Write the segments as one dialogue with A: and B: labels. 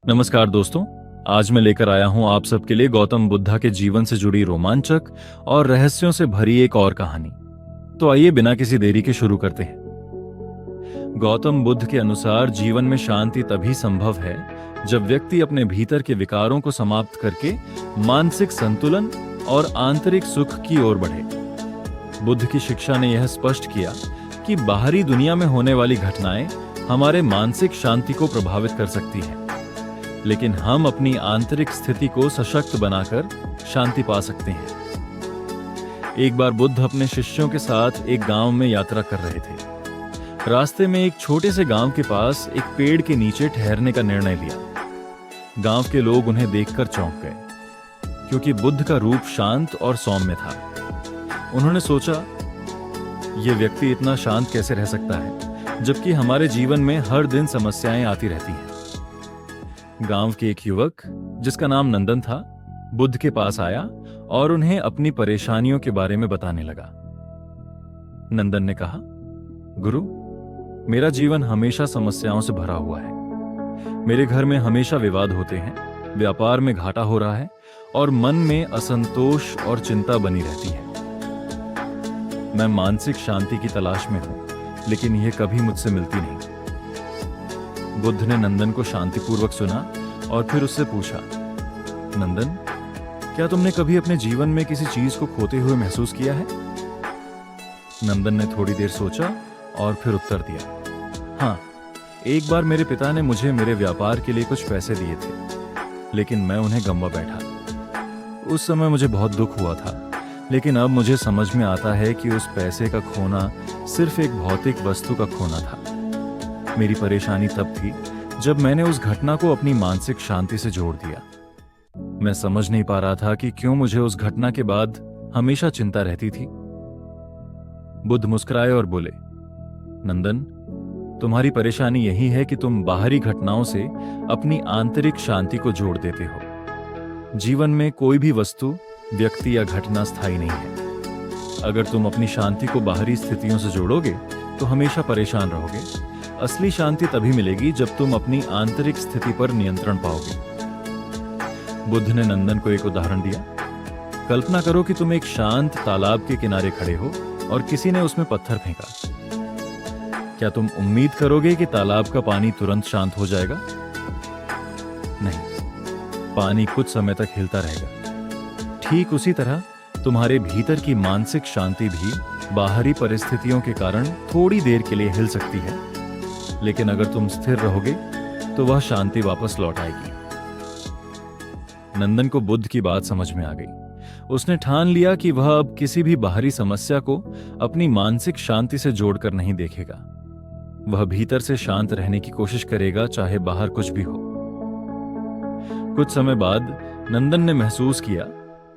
A: नमस्कार दोस्तों। आज मैं लेकर आया हूं आप सबके लिए गौतम बुद्धा के जीवन से जुड़ी रोमांचक और रहस्यों से भरी एक और कहानी। तो आइए बिना किसी देरी के शुरू करते हैं। गौतम बुद्ध के अनुसार जीवन में शांति तभी संभव है जब व्यक्ति अपने भीतर के विकारों को समाप्त करके मानसिक संतुलन और आंतरिक सुख की ओर बढ़े। बुद्ध की शिक्षा ने यह स्पष्ट किया कि बाहरी दुनिया में होने वाली घटनाएं हमारे मानसिक शांति को प्रभावित कर सकती हैं, लेकिन हम अपनी आंतरिक स्थिति को सशक्त बनाकर शांति पा सकते हैं। एक बार बुद्ध अपने शिष्यों के साथ एक गांव में यात्रा कर रहे थे। रास्ते में एक छोटे से गांव के पास एक पेड़ के नीचे ठहरने का निर्णय लिया। गांव के लोग उन्हें देखकर चौंक गए, क्योंकि बुद्ध का रूप शांत और सौम्य था। उन्होंने सोचा, यह व्यक्ति इतना शांत कैसे रह सकता है, जबकि हमारे जीवन में हर दिन समस्याएं आती रहती हैं। गांव के एक युवक जिसका नाम नंदन था, बुद्ध के पास आया और उन्हें अपनी परेशानियों के बारे में बताने लगा। नंदन ने कहा, गुरु, मेरा जीवन हमेशा समस्याओं से भरा हुआ है। मेरे घर में हमेशा विवाद होते हैं, व्यापार में घाटा हो रहा है और मन में असंतोष और चिंता बनी रहती है। मैं मानसिक शांति की तलाश में हूं, लेकिन यह कभी मुझसे मिलती नहीं। बुद्ध ने नंदन को शांतिपूर्वक सुना और फिर उससे पूछा, नंदन, क्या तुमने कभी अपने जीवन में किसी चीज को खोते हुए महसूस किया है? नंदन ने थोड़ी देर सोचा और फिर उत्तर दिया, हाँ, एक बार मेरे पिता ने मुझे मेरे व्यापार के लिए कुछ पैसे दिए थे, लेकिन मैं उन्हें गंवा बैठा। उस समय मुझे बहुत दुख हुआ था, लेकिन अब मुझे समझ में आता है कि उस पैसे का खोना सिर्फ एक भौतिक वस्तु का खोना था। मेरी परेशानी तब थी जब मैंने उस घटना को अपनी मानसिक शांति से जोड़ दिया। मैं समझ नहीं पा रहा था कि क्यों मुझे उस घटना के बाद हमेशा चिंता रहती थी। बुद्ध मुस्कुराए और बोले, नंदन, तुम्हारी परेशानी यही है कि तुम बाहरी घटनाओं से अपनी आंतरिक शांति को जोड़ देते हो। जीवन में कोई भी वस्तु, व्यक्ति या घटना स्थायी नहीं है। अगर तुम अपनी शांति को बाहरी स्थितियों से जोड़ोगे तो हमेशा परेशान रहोगे। असली शांति तभी मिलेगी जब तुम अपनी आंतरिक स्थिति पर नियंत्रण पाओगे। बुद्ध ने नंदन को एक उदाहरण दिया। कल्पना करो कि तुम एक शांत तालाब के किनारे खड़े हो और किसी ने उसमें पत्थर फेंका। क्या तुम उम्मीद करोगे कि तालाब का पानी तुरंत शांत हो जाएगा? नहीं, पानी कुछ समय तक हिलता रहेगा। ठीक उसी तरह तुम्हारे भीतर की मानसिक शांति भी बाहरी परिस्थितियों के कारण थोड़ी देर के लिए हिल सकती है, लेकिन अगर तुम स्थिर रहोगे तो वह शांति वापस लौट आएगी। नंदन को बुद्ध की बात समझ में आ गई। उसने ठान लिया कि वह अब किसी भी बाहरी समस्या को अपनी मानसिक शांति से जोड़कर नहीं देखेगा। वह भीतर से शांत रहने की कोशिश करेगा, चाहे बाहर कुछ भी हो। कुछ समय बाद नंदन ने महसूस किया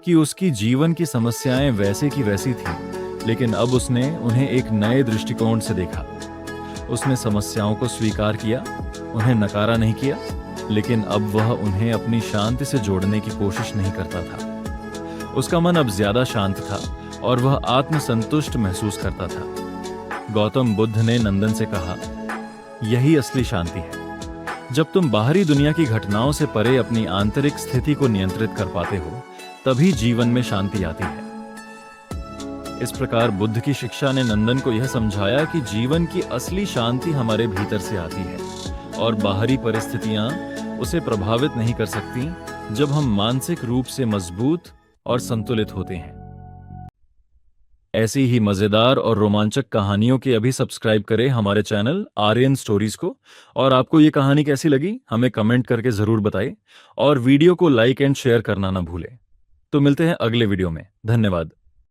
A: कि उसकी जीवन की समस्याएं वैसे की वैसी थीं, लेकिन अब उसने उन्हें एक नए दृष्टिकोण से देखा। उसने समस्याओं को स्वीकार किया, उन्हें नकारा नहीं किया, लेकिन अब वह उन्हें अपनी शांति से जोड़ने की कोशिश नहीं करता था। उसका मन अब ज्यादा शांत था और वह आत्मसंतुष्ट महसूस करता था। गौतम बुद्ध ने नंदन से कहा, यही असली शांति है। जब तुम बाहरी दुनिया की घटनाओं से परे अपनी आंतरिक स्थिति को नियंत्रित कर पाते हो, तभी जीवन में शांति आती है। इस प्रकार बुद्ध की शिक्षा ने नंदन को यह समझाया कि जीवन की असली शांति हमारे भीतर से आती है और बाहरी परिस्थितियां उसे प्रभावित नहीं कर सकती जब हम मानसिक रूप से मजबूत और संतुलित होते हैं। ऐसी ही मजेदार और रोमांचक कहानियों के अभी सब्सक्राइब करें हमारे चैनल आर्यन स्टोरीज को। और आपको ये कहानी कैसी लगी हमें कमेंट करके जरूर बताएं और वीडियो को लाइक एंड शेयर करना ना भूलें। तो मिलते हैं अगले वीडियो में। धन्यवाद।